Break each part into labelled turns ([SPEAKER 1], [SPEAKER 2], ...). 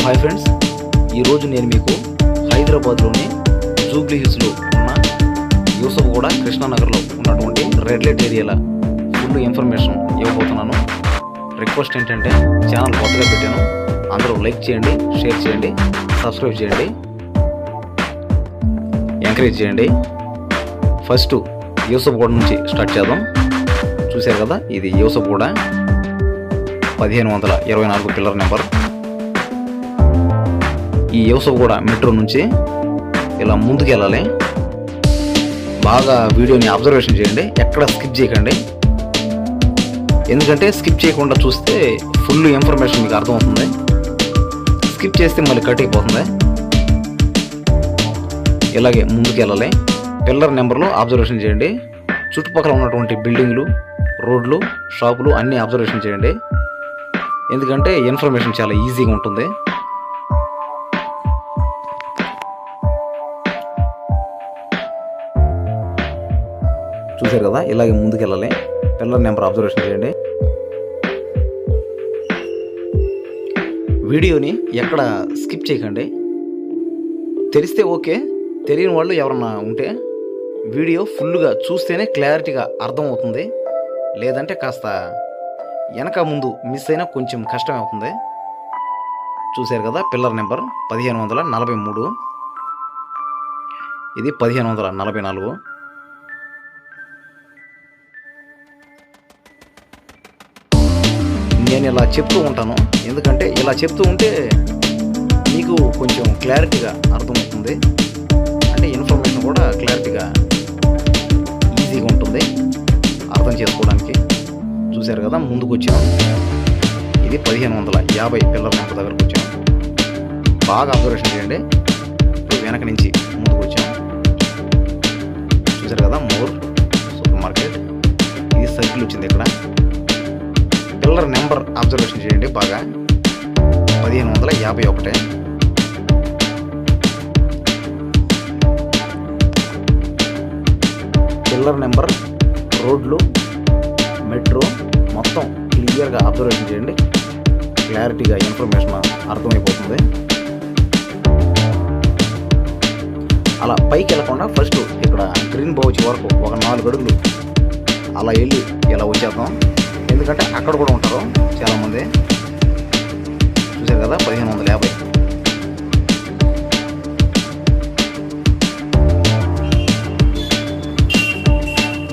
[SPEAKER 1] Hi friends, ఈరోజు నేను మీకు హైదరాబాద్లోని జూబ్లీ హిల్స్లో ఉన్న యూసఫ్గూడ కృష్ణానగర్లో ఉన్నటువంటి రెడ్ లైట్ ఏరియాల ఫుల్ ఇన్ఫర్మేషన్ ఇవ్వబోతున్నాను. రిక్వెస్ట్ ఏంటంటే ఛానల్ కొత్తగా పెట్టాను, అందరూ లైక్ చేయండి, షేర్ చేయండి, సబ్స్క్రైబ్ చేయండి, ఎంకరేజ్ చేయండి. ఫస్ట్ యూసఫ్గూడ నుంచి స్టార్ట్ చేద్దాం. చూశారు కదా, ఇది యూసఫ్గూడ 1524 పిల్లర్ నెంబర్. ఈ యూసఫ్గూడ మెట్రో నుంచి ఇలా ముందుకు వెళ్ళాలి. బాగా వీడియోని అబ్జర్వేషన్ చేయండి, ఎక్కడ స్కిప్ చేయకండి. ఎందుకంటే స్కిప్ చేయకుండా చూస్తే ఫుల్ ఇన్ఫర్మేషన్ మీకు అర్థమవుతుంది. స్కిప్ చేస్తే మళ్ళీ కట్ అయిపోతుంది. ఇలాగే ముందుకు వెళ్ళాలి. పిల్లర్ నెంబర్లో అబ్జర్వేషన్ చేయండి. చుట్టుపక్కల ఉన్నటువంటి బిల్డింగ్లు, రోడ్లు, షాపులు అన్నీ అబ్జర్వేషన్ చేయండి. ఎందుకంటే ఇన్ఫర్మేషన్ చాలా ఈజీగా ఉంటుంది. చూసారు కదా, ఇలాగే ముందుకు వెళ్ళాలి. పిల్లర్ నెంబర్ అబ్జర్వేషన్ చేయండి. వీడియోని ఎక్కడ స్కిప్ చేయకండి. తెలిస్తే ఓకే, తెలియని వాళ్ళు ఎవరన్నా ఉంటే వీడియో ఫుల్గా చూస్తేనే క్లారిటీగా అర్థమవుతుంది. లేదంటే కాస్త వెనక ముందు మిస్ అయినా కొంచెం కష్టం అవుతుంది. చూశారు కదా, పిల్లర్ నెంబర్ 1543, ఇది 1544. నేను ఇలా చెప్తూ ఉంటాను, ఎందుకంటే ఇలా చెప్తూ ఉంటే మీకు కొంచెం క్లారిటీగా అర్థమవుతుంది. అంటే ఇన్ఫర్మేషన్ కూడా క్లారిటీగా ఈజీగా ఉంటుంది అర్థం చేసుకోవడానికి. చూశారు కదా, ముందుకు వచ్చాం. ఇది 1550 పిల్లర్ నెంబర్ దగ్గరకు వచ్చాం. బాగా అబ్జర్వేషన్ చేయండి. ఇప్పుడు వెనక నుంచి ముందుకు వచ్చాం. చూశారు కదా, మోర్ సూపర్ మార్కెట్. ఇది సర్కిల్ వచ్చింది. ఇక్కడ పిల్లర్ నెంబర్ అబ్జర్వేషన్ చేయండి బాగా. 1551. పిల్లర్ నెంబర్, రోడ్లు, మెట్రో మొత్తం క్లియర్గా అబ్జర్వేషన్ చేయండి. క్లారిటీగా ఇన్ఫర్మేషన్ అర్థమైపోతుంది. అలా పైకి వెళ్ళకుండా ఫస్ట్ ఇక్కడ గ్రీన్ బౌచ్ వరకు ఒక 4 అడుగులు అలా వెళ్ళి ఇలా వచ్చేద్దాం. ఎందుకంటే అక్కడ కూడా ఉంటారు చాలామంది. చూశారు కదా, 1550.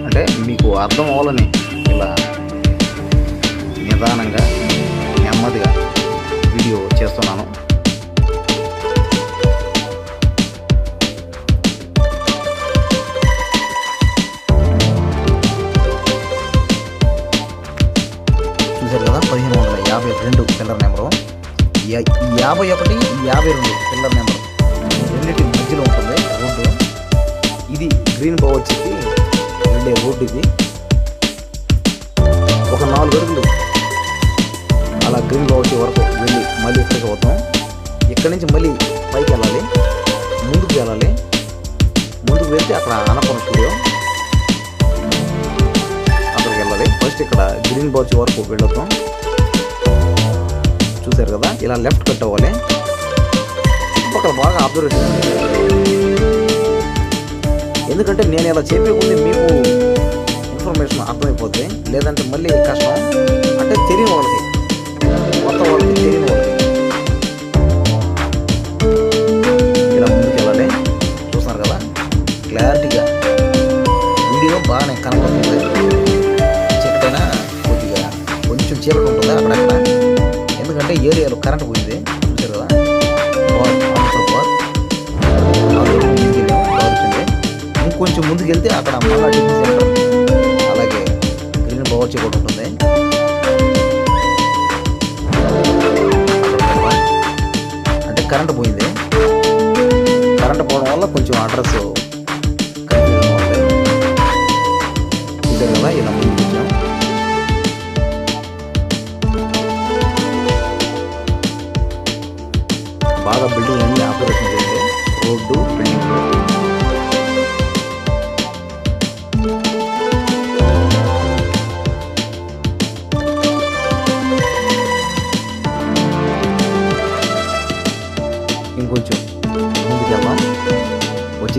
[SPEAKER 1] అంటే మీకు అర్థం అవ్వాలని ఇలా నిదానంగా నెమ్మదిగా వీడియో చేస్తున్నాను. చూశారు కదా, 1552 పిల్లర్ నెంబరు. 51, 52 పిల్లర్ నెంబర్ రెండింటి మధ్యలో ఉంటుంది రోడ్డు. ఇది గ్రీన్ బౌచ్కి వెళ్ళే రోడ్డు. ఇది ఒక 4 అడుగులు అలా గ్రీన్ బౌచ్ వరకు వెళ్ళి మళ్ళీ ఇక్కడికి పోతాం. ఇక్కడి నుంచి మళ్ళీ పైకి వెళ్ళాలి, ముందుకు వెళ్ళాలి. ముందుకు వెళ్తే అక్కడ అన్నపూర్ణ స్టూడియో, అక్కడికి వెళ్ళాలి. ఫస్ట్ ఇక్కడ గ్రీన్ బౌచ్ వరకు వెళ్ళొద్దాం. చూశారు కదా, ఇలా లెఫ్ట్ కట్ అవ్వాలి. చుట్టుపక్కల బాగా అబ్జర్వేషన్. ఎందుకంటే నేను ఇలా చెప్పే ముందు మీకు ఇన్ఫర్మేషన్ అర్థమైపోతుంది. లేదంటే మళ్ళీ కష్టం. అంటే తెలియని వాళ్ళకి, కొత్త వాళ్ళకి, తెలియని వాళ్ళకి ఇలా ముందుకు వెళ్ళాలి. చూస్తున్నారు కదా, క్లారిటీగా వీడియో బాగానే కనపడుతుంది. చెప్తేనా కొద్దిగా కొంచెం చీకటి ఉంటుంది అక్కడక్కడ. ఎందుకంటే ఏరియాలో కరెంట్ పోయింది. చూసారు కదా, ఇంకొంచెం ముందుకు వెళ్తే అక్కడ మళ్ళా టిఫిన్ సెంటర్, అలాగే గ్రీన్ బౌచ్ కూడా ఉంటుంది. అంటే కరెంట్ పోయింది. కరెంట్ పోవడం వల్ల కొంచెం అడ్రస్ కన్ఫ్యూజన్ ఉంది. చూసారు కదా, ఇలా ముందుకు వచ్చాం. బాగా బిల్డింగ్ అన్ని ఆపరేషన్ చేయండి. Road, building.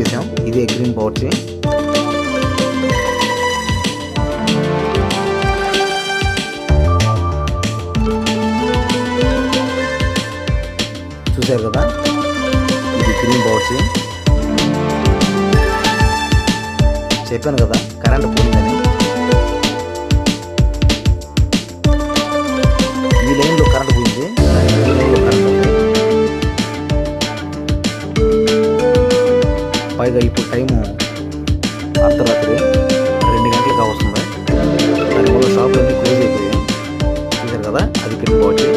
[SPEAKER 1] వచ్చేసాం. ఇదే గ్రీన్ పవర్చి. చూసారు కదా, ఇది గ్రీన్ పవర్చి. చెప్పాను కదా కరెంట్ పోయిందని. ఈ లైన్లో కరెంట్ పోయింది, ఈ లైన్లో కరెంట్ ఉంది. పైగా ఇప్పుడు టైము అర్ధరాత్రి 2 గంటలకు వస్తుంది. దానివల్ల షాపులన్నీ క్లోజ్ అయిపోయాయి. చూసారు కదా, అది గ్రీన్ పవర్చి.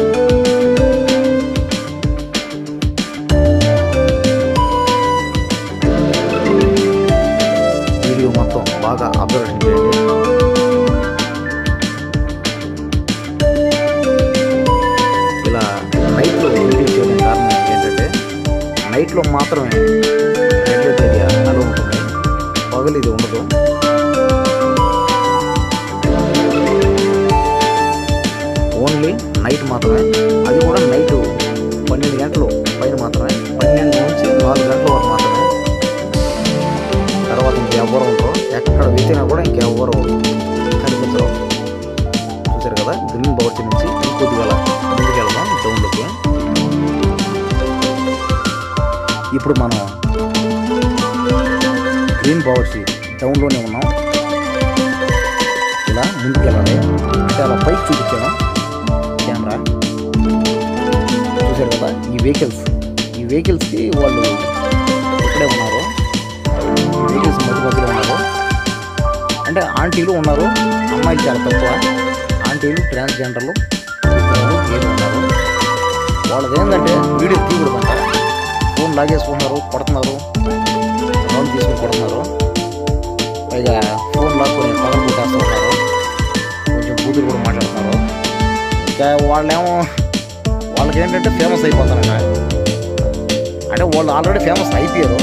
[SPEAKER 1] వీడియో మొత్తం బాగా అబ్జర్వేషన్ చేయండి. ఇలా నైట్లో వీడియో చేయడం కారణం ఏంటంటే నైట్లో మాత్రమే రెడ్ లైట్ ఏరియా అలా ఉంటుంది, పగలు ఇది ఉండదు. ఓన్లీ నైట్ మాత్రమే, అది కూడా నైట్ 12 గంటలు పైన మాత్రమే, 12 నుంచి 4 గంటల వరకు మాత్రమే. తర్వాత ఇంకెవ్వరు ఉండరు, ఎక్కడ వెతికినా కూడా ఇంకెవ్వరు కనిపించరు. చూసారు కదా, గ్రీన్ పవర్చి నుంచి ఇంకొద్దిగా ముందుకు వెళ్దాం డౌన్లోకి. ఇప్పుడు మనం గ్రీన్ పవర్చి డౌన్లోనే ఉన్నాం. ఇలా ముందుకు వెళ్ళాలి అంటే అలా పైకి చూపించాను కెమెరా. చూసారు కదా, ఈ వెహికల్స్కి వాళ్ళు ఇక్కడే ఉన్నారు. వెహికల్స్ మధ్యలో ఉన్నారు. అంటే ఆంటీలు ఉన్నారు, అమ్మాయిలు చాలా తక్కువ. ఆంటీలు, ట్రాన్స్జెండర్లు ఏదో ఉన్నారు. వాళ్ళది ఏంటంటే వీడియో తీయకూడదంట. ఫోన్ లాగేసుకుంటున్నారు, కొడుతున్నారు, రౌండ్ తీసుకుని కొడుతున్నారు. పైగా ఫోన్ లాక్కొని పగలు కొట్టేస్తూ ఉన్నారు. కొంచెం కూతురు కూడా మాట్లాడుతున్నారు. ఇంకా వాళ్ళకి ఏంటంటే ఫేమస్ అయిపోతారంట. అంటే వాళ్ళు ఆల్రెడీ ఫేమస్ అయిపోయారు,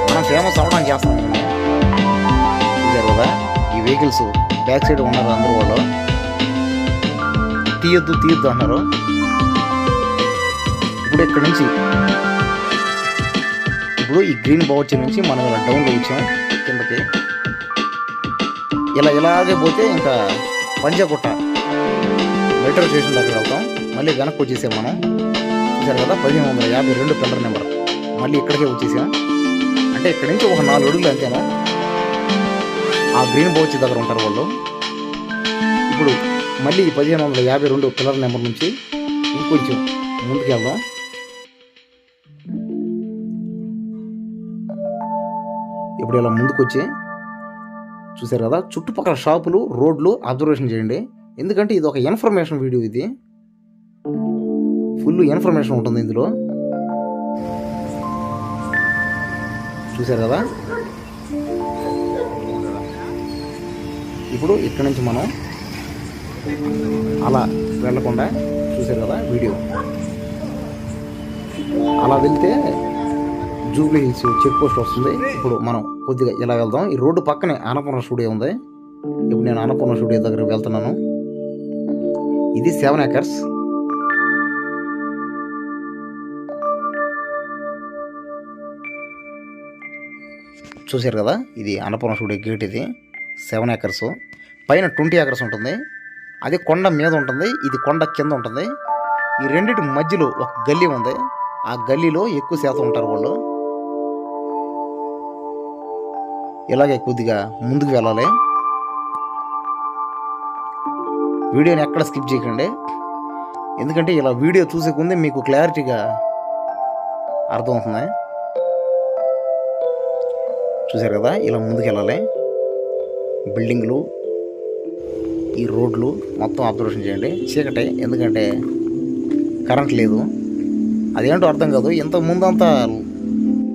[SPEAKER 1] మనం ఫేమస్ అవ్వడానికి చేస్తాం. చూసారు కదా, ఈ వెహికల్స్ బ్యాక్ సైడ్ ఉన్నారు అందరూ. వాళ్ళు తీయొద్దు అన్నారు. ఇప్పుడు ఇక్కడ నుంచి ఈ గ్రీన్ పవర్చి నుంచి మనం ఇలా డౌన్లో వచ్చాం కిందకి. ఇలాగే పోతే ఇంకా పంజాగుట్ట మెట్రో స్టేషన్ దగ్గర వెళ్తాం. మళ్ళీ వెనక్కి వచ్చేసాం మనం. చూసారు కదా, 1552 పిల్లర్ నెంబర్. మళ్ళీ ఇక్కడికే వచ్చేసాం. అంటే ఇక్కడ నుంచి ఒక 4 అడుగులు అంతేనా, ఆ గ్రీన్ పవర్చి దగ్గర ఉంటారు వాళ్ళు. ఇప్పుడు మళ్ళీ 1552 పిల్లర్ నెంబర్ నుంచి ఇంకొంచెం ముందుకు వెళ్దాం. ఇప్పుడు ఇలా ముందుకు వచ్చి చూసారు కదా, చుట్టుపక్కల షాపులు, రోడ్లు అబ్జర్వేషన్ చేయండి. ఎందుకంటే ఇది ఒక ఇన్ఫర్మేషన్ వీడియో. ఇది ఫుల్ ఇన్ఫర్మేషన్ ఉంటుంది ఇందులో. చూసారు కదా, ఇప్పుడు ఇక్కడ నుంచి మనం అలా వెళ్ళకుండా చూసారు కదా వీడియో, అలా వెళ్తే జూబ్లీ హిల్స్ చెక్ పోస్ట్ వస్తుంది. ఇప్పుడు మనం కొద్దిగా ఇలా వెళ్దాం. ఈ రోడ్డు పక్కనే అన్నపూర్ణ స్టూడియో ఉంది. ఇప్పుడు నేను అన్నపూర్ణ స్టూడియో దగ్గరికి వెళ్తున్నాను. ఇది 7 acres. చూసారు కదా, ఇది అన్నపూర్ణ స్టూడియో గేట్. ఇది 7 acres. పైన 20 acres ఉంటుంది. అది కొండ మీద ఉంటుంది, ఇది కొండ కింద ఉంటుంది. ఈ రెండింటి మధ్యలో ఒక గల్లీ ఉంది. ఆ గల్లీలో ఎక్కువ శాతం ఉంటారు వాళ్ళు. ఇలాగే కొద్దిగా ముందుకు వెళ్ళాలి. వీడియోని ఎక్కడ స్కిప్ చేయకండి, ఎందుకంటే ఇలా వీడియో చూసే ముందే మీకు క్లారిటీగా అర్థమవుతుంది. చూసారు కదా, ఇలా ముందుకు వెళ్ళాలి. బిల్డింగ్లు, ఈ రోడ్లు మొత్తం అబ్జర్వేషన్ చేయండి. చీకటే, ఎందుకంటే కరెంట్ లేదు. అదేంటో అర్థం కాదు. ఇంత ముందంతా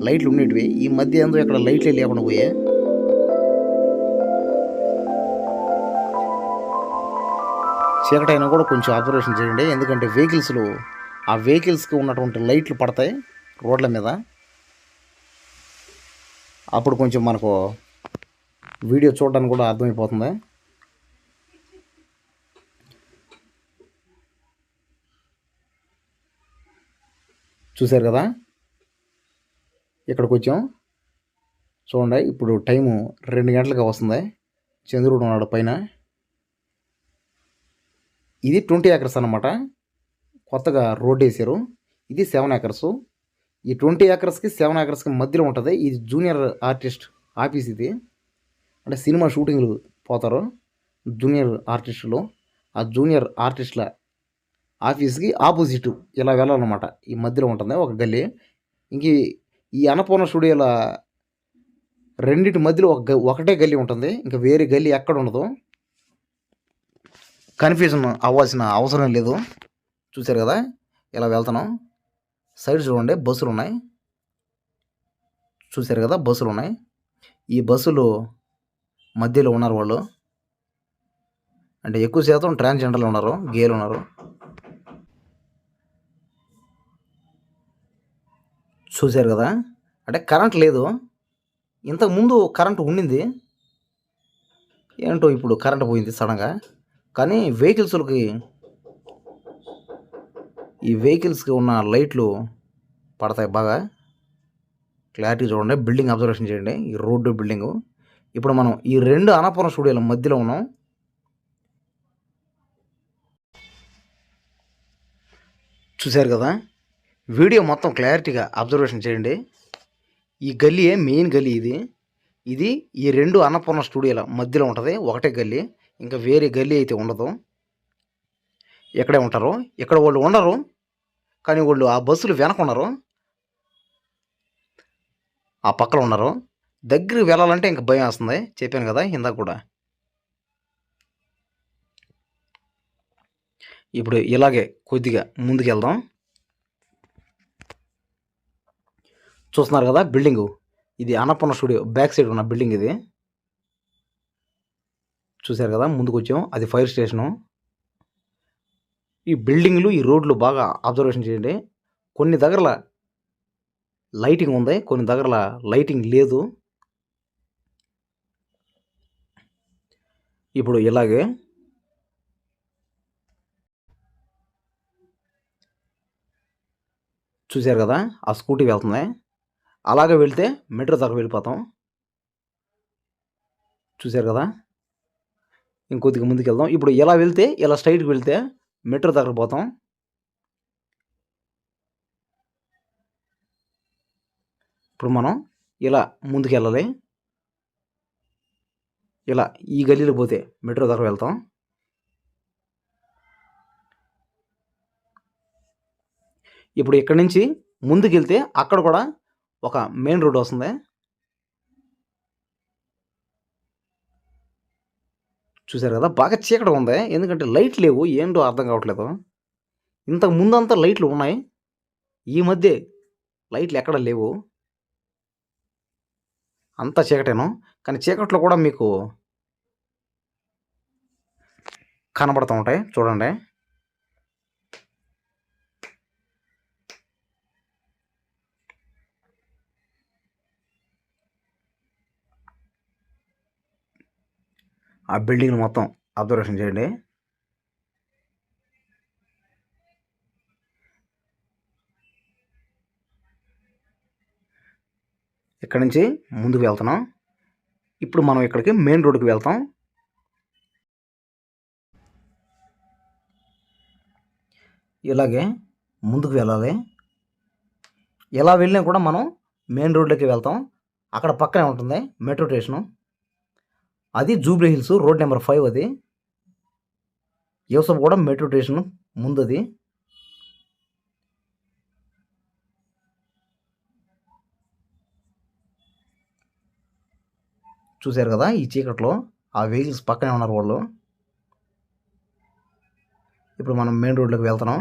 [SPEAKER 1] లైట్లు ఉండేటివి, ఈ మధ్య ఏందో ఇక్కడ లైట్లే లేకుండా పోయాయి. చీకటైనా కూడా కొంచెం అబ్జర్వేషన్ చేయండి, ఎందుకంటే ఆ వెహికల్స్కి ఉన్నటువంటి లైట్లు పడతాయి రోడ్ల మీద. అప్పుడు కొంచెం మనకు వీడియో చూడడానికి కూడా అర్థమైపోతుంది. చూశారు కదా, ఇక్కడికి వచ్చాం. చూడండి ఇప్పుడు టైము 2 గంటలకు వస్తుంది. చంద్రుడు ఉన్నాడు పైన. ఇది 20 ఏకర్స్ అన్నమాట. కొత్తగా రోడ్ వేసారు. ఇది 7 ఏకర్స్. ఈ 20 ఏకర్స్కి 7 ఏకర్స్కి మధ్యలో ఉంటుంది. ఇది జూనియర్ ఆర్టిస్ట్ ఆఫీస్. ఇది అంటే సినిమా షూటింగ్లు పోతారు జూనియర్ ఆర్టిస్టులు. ఆ జూనియర్ ఆర్టిస్టుల ఆఫీస్కి ఆపోజిట్ ఇలా వెళ్ళాలన్నమాట. ఈ మధ్యలో ఉంటుంది ఒక గల్లీ. ఇంక ఈ అన్నపూర్ణ స్టూడియోల రెండింటి మధ్యలో ఒకటే గల్లీ ఉంటుంది. ఇంకా వేరే గల్లీ ఎక్కడ ఉండదు. కన్ఫ్యూజన్ అవ్వాల్సిన అవసరం లేదు. చూశారు కదా ఇలా వెళ్తున్నాం. సైడ్ చూడండి బస్సులు ఉన్నాయి. చూశారు కదా బస్సులు ఉన్నాయి. ఈ బస్సులు మధ్యలో ఉన్నారు వాళ్ళు. అంటే ఎక్కువ శాతం ట్రాన్స్జెండర్లు ఉన్నారు, గేలు ఉన్నారు. చూశారు కదా అంటే కరెంట్ లేదు. ఇంతకుముందు కరెంటు ఉండింది. ఏంటో ఇప్పుడు కరెంట్ పోయింది సడన్గా. కానీ ఈ వెహికల్స్కి ఉన్న లైట్లు పడతాయి బాగా. క్లారిటీ చూడండి. బిల్డింగ్ అబ్జర్వేషన్ చేయండి. ఈ రోడ్డు బిల్డింగు. ఇప్పుడు మనం ఈ 2 అన్నపూర్ణ స్టూడియోల మధ్యలో ఉన్నాం. చూశారు కదా వీడియో మొత్తం క్లారిటీగా అబ్జర్వేషన్ చేయండి. ఈ గల్లీయే మెయిన్ గల్లీ. ఇది ఈ 2 అన్నపూర్ణ స్టూడియోల మధ్యలో ఉంటుంది. ఒకటే గల్లీ. ఇంకా వేరే గల్లీ అయితే ఉండదు. ఎక్కడే ఉంటారు. ఇక్కడ వాళ్ళు ఉండరు. కానీ వాళ్ళు ఆ బస్సులు వెనక ఉన్నారు. ఆ పక్కన ఉన్నారు. దగ్గరికి వెళ్ళాలంటే ఇంకా భయం వేస్తుంది. చెప్పాను కదా ఇందాక కూడా. ఇప్పుడు ఇలాగే కొద్దిగా ముందుకు వెళ్దాం. చూస్తున్నారు కదా బిల్డింగు. ఇది అన్నపూర్ణ స్టూడియో బ్యాక్ సైడ్ ఉన్న బిల్డింగ్ ఇది. చూశారు కదా ముందుకు వచ్చాం. అది ఫైర్ స్టేషను. ఈ బిల్డింగ్లు ఈ రోడ్లు బాగా అబ్జర్వేషన్ చేయండి. కొన్ని దగ్గరల లైటింగ్ ఉంది, కొన్ని దగ్గరల లైటింగ్ లేదు. ఇప్పుడు ఇలాగే చూశారు కదా ఆ స్కూటీ వెళ్తుంది. అలాగే వెళ్తే మెట్రో దగ్గర వెళ్ళిపోతాం. చూశారు కదా ఇంకొద్దిగా ముందుకు వెళ్దాం. ఇప్పుడు ఇలా వెళ్తే ఇలా స్ట్రైట్కి వెళ్తే మెట్రో దగ్గర పోతాం. ఇప్పుడు మనం ఇలా ముందుకు వెళ్ళాలి. ఇలా ఈ గల్లీలో పోతే మెట్రో దగ్గర వెళ్తాం. ఇప్పుడు ఇక్కడి నుంచి ముందుకు వెళ్తే అక్కడ కూడా ఒక మెయిన్ రోడ్ వస్తుంది. చూశారు కదా బాగా చీకటి ఉంది. ఎందుకంటే లైట్ లేవు. ఏంటో అర్థం కావట్లేదు. ఇంతకు ముందంతా లైట్లు ఉన్నాయి. ఈ మధ్య లైట్లు ఎక్కడ లేవు. అంతా చీకటేను. కానీ చీకట్లో కూడా మీకు కనబడుతూ ఉంటాయి. చూడండి. ఆ బిల్డింగ్ మొత్తం అబ్జర్వేషన్ చేయండి. ఇక్కడ నుంచి ముందుకు వెళ్తున్నాం. ఇప్పుడు మనం ఇక్కడికి మెయిన్ రోడ్డుకి వెళ్తాం. ఇలాగే ముందుకు వెళ్ళాలి. ఎలా వెళ్ళినా కూడా మనం మెయిన్ రోడ్లోకి వెళ్తాం. అక్కడ పక్కనే ఉంటుంది మెట్రో స్టేషను. అది జూబ్లీ హిల్స్ రోడ్ నెంబర్ 5. అది యూసఫ్ కూడా మెట్రో స్టేషన్ ముందు. అది చూశారు కదా ఈ చీకట్లో ఆ వెహికల్స్ పక్కనే ఉన్నారు వాళ్ళు. ఇప్పుడు మనం మెయిన్ రోడ్లోకి వెళ్తున్నాం.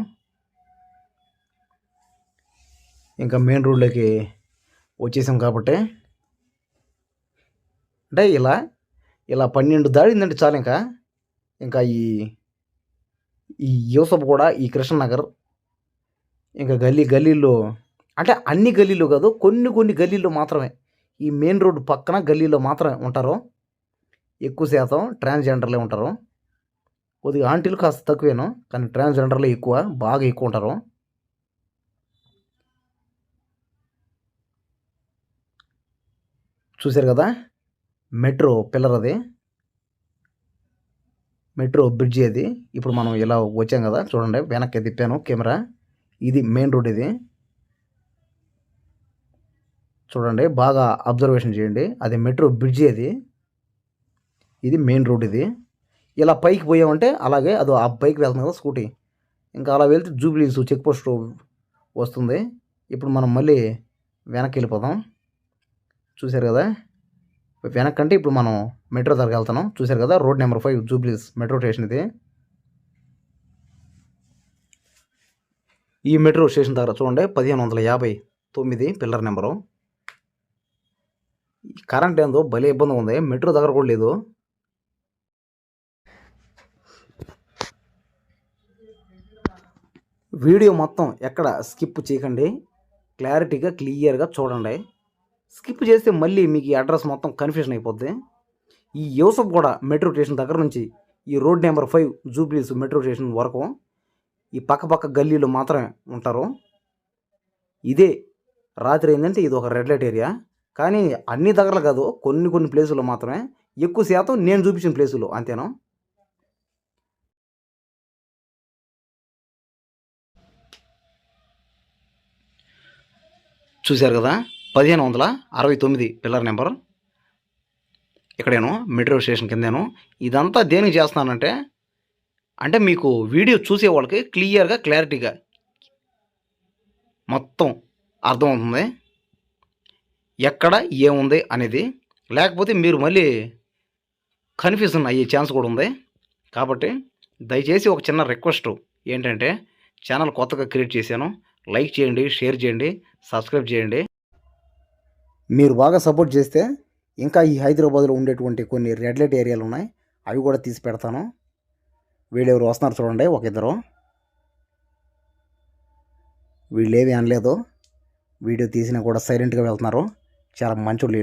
[SPEAKER 1] ఇంకా మెయిన్ రోడ్లోకి వచ్చేసాం కాబట్టి అంటే ఇలా 12 దాడిందంటే చాలు. ఇంకా ఈ యూసఫ్ కూడా ఈ కృష్ణనగర్ ఇంకా గల్లీల్లో అంటే అన్ని గల్లీలు కాదు, కొన్ని గల్లీల్లో మాత్రమే ఈ మెయిన్ రోడ్డు పక్కన గల్లీలో మాత్రమే ఉంటారు. ఎక్కువ శాతం ట్రాన్స్జెండర్లే ఉంటారు. కొద్దిగా ఆంటీలు కాస్త తక్కువేను, కానీ ట్రాన్స్జెండర్లే బాగా ఎక్కువ ఉంటారు. చూశారు కదా, మెట్రో పిల్లర్ అది, మెట్రో బ్రిడ్జి అది. ఇప్పుడు మనం ఇలా వచ్చాం కదా, చూడండి వెనక్కి తిప్పాను కెమెరా. ఇది మెయిన్ రోడ్, ఇది చూడండి, బాగా అబ్జర్వేషన్ చేయండి. అది మెట్రో బ్రిడ్జి అది, ఇది మెయిన్ రోడ్. ఇది ఇలా పైకి పోయామంటే అలాగే అది ఆ పైకి వెళ్తుంది కదా స్కూటీ, ఇంకా అలా వెళ్తే జూబ్లీస్ చెక్ పోస్ట్ వస్తుంది. ఇప్పుడు మనం మళ్ళీ వెనక్కి వెళ్ళిపోదాం. చూశారు కదా, వెనక్కి అంటే ఇప్పుడు మనం మెట్రో దగ్గరికి వెళ్తున్నాం. చూశారు కదా, రోడ్ నెంబర్ 5 జూబ్లీస్ మెట్రో స్టేషన్ ఇది. ఈ మెట్రో స్టేషన్ దగ్గర చూడండి 1559 పిల్లర్ నెంబరు. కరెంట్ ఏందో భలే ఇబ్బంది ఉంది, మెట్రో దగ్గర కూడా లేదు. వీడియో మొత్తం ఎక్కడ స్కిప్ చేయకండి, క్లారిటీగా క్లియర్గా చూడండి. స్కిప్ చేస్తే మళ్ళీ మీకు ఈ అడ్రస్ మొత్తం కన్ఫ్యూజన్ అయిపోద్ది. ఈ యూసఫ్ కూడా మెట్రో స్టేషన్ దగ్గర నుంచి ఈ రోడ్ నెంబర్ 5 జూబ్లీస్ మెట్రో స్టేషన్ వరకు ఈ పక్క గల్లీలో మాత్రమే ఉంటారు. ఇదే రాత్రి ఏంటంటే ఇది ఒక రెడ్ లైట్ ఏరియా, కానీ అన్ని దగ్గరలు కాదు, కొన్ని ప్లేసుల్లో మాత్రమే, ఎక్కువ శాతం నేను చూపించిన ప్లేసులు అంతేనా. చూశారు కదా, 1569 పిల్లర్ నెంబర్. ఇక్కడేను మెట్రో స్టేషన్ కిందేను. ఇదంతా దేనికి చేస్తున్నానంటే, అంటే మీకు వీడియో చూసే వాళ్ళకి క్లియర్గా క్లారిటీగా మొత్తం అర్థమవుతుంది ఎక్కడ ఏముంది అనేది. లేకపోతే మీరు మళ్ళీ కన్ఫ్యూజన్ అయ్యే ఛాన్స్ కూడా ఉంది. కాబట్టి దయచేసి ఒక చిన్న రిక్వెస్ట్ ఏంటంటే, ఛానల్ కొత్తగా క్రియేట్ చేశాను, లైక్ చేయండి, షేర్ చేయండి, సబ్స్క్రైబ్ చేయండి. మీరు బాగా సపోర్ట్ చేస్తే ఇంకా ఈ హైదరాబాద్లో ఉండేటువంటి కొన్ని రెడ్ లైట్ ఏరియాలు ఉన్నాయి, అవి కూడా తీసి పెడతాను. వీళ్ళెవరు వస్తున్నారు చూడండి, ఒక ఇద్దరు. వీళ్ళు ఏమీ అనలేదు, వీడియో తీసినా కూడా సైలెంట్గా వెళ్తున్నారు, చాలా మంచోళ్ళు.